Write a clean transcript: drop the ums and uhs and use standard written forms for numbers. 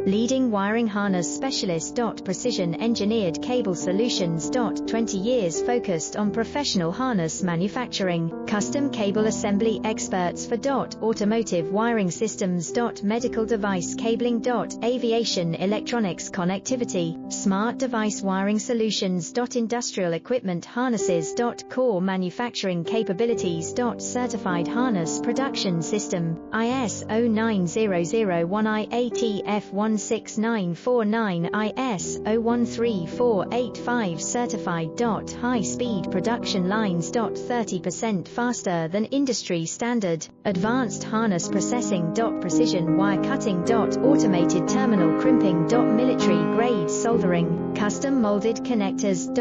Leading wiring harness specialist. Precision engineered cable solutions. 20 years focused on professional harness manufacturing. Custom cable assembly experts for automotive wiring systems. Medical device cabling. Aviation electronics connectivity. Smart device wiring solutions. Industrial equipment harnesses. Core manufacturing capabilities. Certified harness production system. ISO 9001 IATF 16949 ISO 13485 certified. High-speed production lines. 30% faster than industry standard. Advanced harness processing. Precision wire cutting. Automated terminal crimping. Military grade soldering. Custom molded connectors.